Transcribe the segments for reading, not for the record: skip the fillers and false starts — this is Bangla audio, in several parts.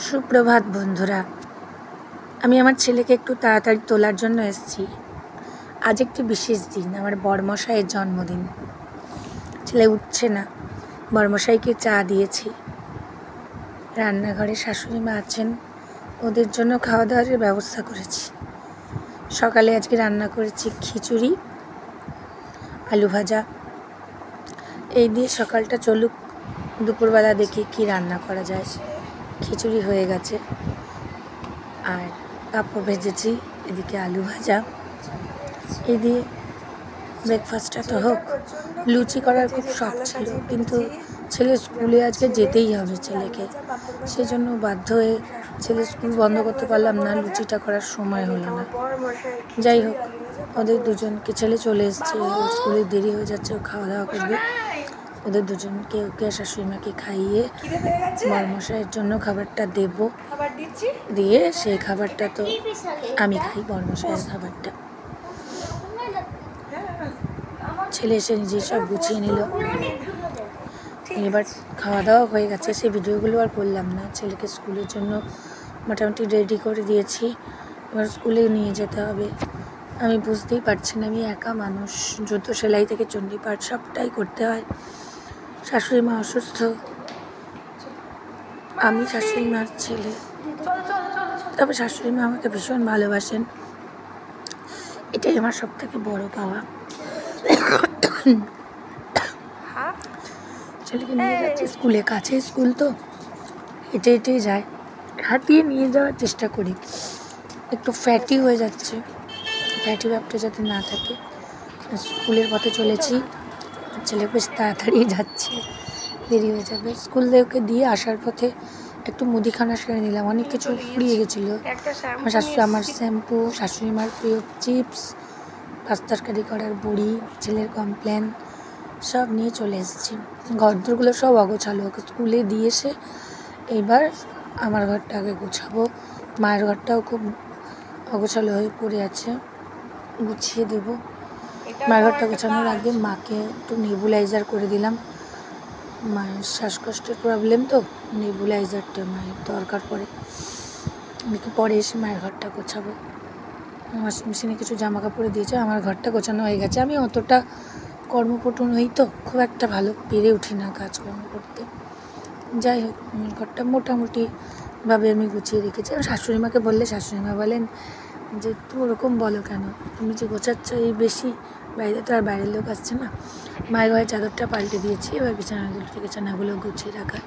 সুপ্রভাত বন্ধুরা, আমি আমার ছেলেকে একটু তাড়াতাড়ি তোলার জন্য এসেছি। আজ একটি বিশেষ দিন, আমার বড়মশাইয়ের জন্মদিন। ছেলে উঠছে না, বড়মশাইকে চা দিয়েছি। রান্নাঘরে শাশুড়ি মা আছেন, ওদের জন্য খাওয়া দাওয়ার ব্যবস্থা করেছি। সকালে আজকে রান্না করেছি খিচুড়ি, আলু ভাজা। এই দিয়ে সকালটা চলুক, দুপুরবেলা দেখি কি রান্না করা যায়। খিচুড়ি হয়ে গেছে, আর পাঁপড় ভেজেছি, এদিকে আলু ভাজা। এই দিয়ে ব্রেকফাস্টটা তো হোক। লুচি করার খুব শখ ছিল, কিন্তু ছেলে স্কুলে আজকে যেতেই হবে ছেলেকে, সেজন্য বাধ্য হয়ে ছেলে স্কুল বন্ধ করতে পারলাম না, লুচিটা করার সময় হলো না। যাই হোক, ওদের দুজনকে, ছেলে চলে এসছে, স্কুলে দেরি হয়ে যাচ্ছে, ও খাওয়া দাওয়া করবে। ওদের দুজনকে, ওকে শাশুড়ি মাকে খাইয়ে বড়মশাইয়ের জন্য খাবারটা দেব, দিয়ে সেই খাবারটা তো আমি খাই, বড়মশাইয়ের খাবারটা। ছেলে এসে নিজেই সব গুছিয়ে নিল। এবার খাওয়া দাওয়া হয়ে গেছে, সেই ভিডিওগুলো আর করলাম না। ছেলেকে স্কুলের জন্য মোটামুটি রেডি করে দিয়েছি, এবার স্কুলে নিয়ে যেতে হবে। আমি বুঝতেই পারছি না, আমি একা মানুষ, জুতো সেলাই থেকে চণ্ডীপাঠ সবটাই করতে হয়। শাশুড়ি মা অসুস্থ, আমি শাশুড়ি মার ছেলে। তবে শাশুড়ি মা আমাকে ভীষণ ভালোবাসেন, এটাই আমার সব থেকে বড় পাওয়া। ছেলেকে নিয়ে যাচ্ছি স্কুলে, কাছে স্কুল তো, হেঁটে হেঁটেই যায়, হাতিয়ে নিয়ে যাওয়ার চেষ্টা করি। একটু ফ্যাটি হয়ে যাচ্ছে, ফ্যাটি ব্যাপারটা যাতে না থাকে। স্কুলের পথে চলেছি, ছেলে বেশ তাড়াতাড়ি যাচ্ছে, দেরি হয়ে যাবে। স্কুল থেকে দিয়ে আসার পথে একটু মুদিখানা সেরে নিলাম, অনেক কিছু ফুরিয়ে গেছিলো। আমার শ্যাম্পু, শাশুড়ি মার প্রিয় চিপস, পাস্তারকারি করার বড়ি, ছেলের কমপ্লেন সব নিয়ে চলে এসেছি। ঘরদোরগুলো সব অগোছালো, ওকে স্কুলে দিয়ে এসে এইবার আমার ঘরটা আগে গোছাবো। মায়ের ঘরটাও খুব অগোছালো হয়ে পড়ে আছে, গুছিয়ে দেবো। মায়ের ঘরটা গোছানোর আগে মাকে একটু নেবুলাইজার করে দিলাম। মায়ের শ্বাসকষ্টের প্রবলেম তো, নেবুলাইজারটা মায়ের দরকার পড়ে। আমি পরে এসে মায়ের ঘরটা গোছাবো। ওয়াশিং মেশিনে কিছু জামা কাপড় দিয়েছে, আমার ঘরটা গোছানো হয়ে গেছে। আমি অতটা কর্মপটু নই তো, খুব একটা ভালো পেরে উঠি না কাজকর্ম করতে। যাই হোক, আমার ঘরটা মোটামুটিভাবে আমি গুছিয়ে রেখেছি। আর শাশুড়ি মাকে বললে শাশুড়ি মা বলেন যে তুমি ওরকম বলো কেন, তুমি যে গোছাচ্ছ এই বেশি, বাইরে তো আর বাইরের লোক আসছে না। মায়ের ঘরের চাদরটা পাল্টে দিয়েছি, এবার বিছানাগুলো গুছিয়ে রাখা।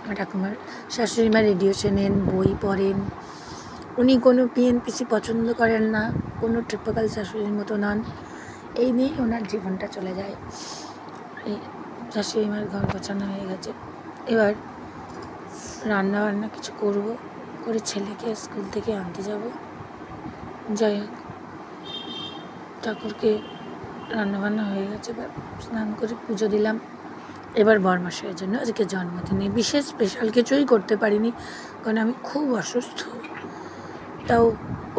আমার ঠাকুমার, শাশুড়ি মা রেডিও শোনেন, বই পড়েন, উনি কোনো পিএনপিসি পছন্দ করেন না, কোনো ট্রিপিক্যাল শাশুড়ির মতো নন। এই নিয়েই ওনার জীবনটা চলে যায়। এই শাশুড়ি মার ঘর গোছানো হয়ে গেছে, এবার রান্না বান্না কিছু করব, করে ছেলেকে স্কুল থেকে আনতে যাব। যাই হোক, ঠাকুরকে রান্নাবান্না হয়ে গেছে, এবার স্নান করে পুজো দিলাম। এবার বড়মশাইয়ের জন্য আজকে জন্মদিনে বিশেষ স্পেশাল কিছুই করতে পারিনি, কারণ আমি খুব অসুস্থ। তাও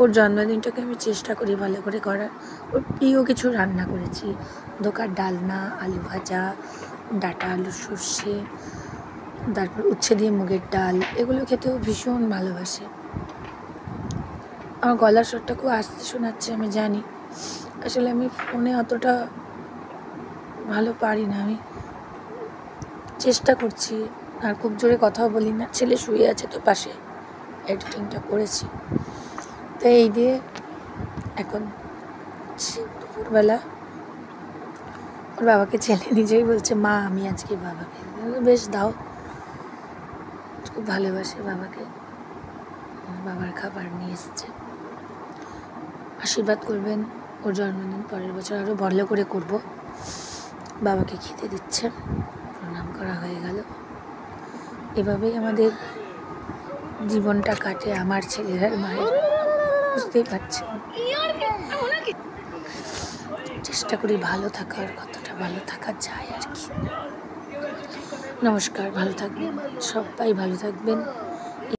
ওর জন্মদিনটাকে আমি চেষ্টা করি ভালো করে করার। ওর প্রিয় কিছু রান্না করেছি, ধোকার ডালনা, আলু ভাজা, ডাঁটা আলু সর্ষে, তারপর উচ্ছে দিয়ে মুগের ডাল, এগুলো খেতেও ভীষণ ভালোবাসে। আমার গলার স্বরটা খুব আস্তে শোনাচ্ছে আমি জানি, আসলে আমি ফোনে অতটা ভালো পারি না, আমি চেষ্টা করছি, আর খুব জোরে কথাও বলি না। ছেলে শুয়ে আছে তো পাশে, এডিটিংটা করেছি। তো এই দিয়ে এখন দুপুরবেলা ওর বাবাকে ছেলে নিজেই বলছে মা আমি আজকে বাবাকে, বেশ দাও, খুব ভালোবাসে বাবাকে। বাবার খাবার নিয়ে এসছে, আশীর্বাদ করবেন। ওর জন্মদিন পরের বছর আরও ভালো করে করব। বাবাকে খেতে দিচ্ছে, প্রণাম করা হয়ে গেল। এভাবেই আমাদের জীবনটা কাটে, আমার ছেলের আর মায়ের, বুঝতেই পারছেন। চেষ্টা করি ভালো থাকার, কতটা ভালো থাকা যায় আর কি। নমস্কার, ভালো থাকবেন, সবাই ভালো থাকবেন।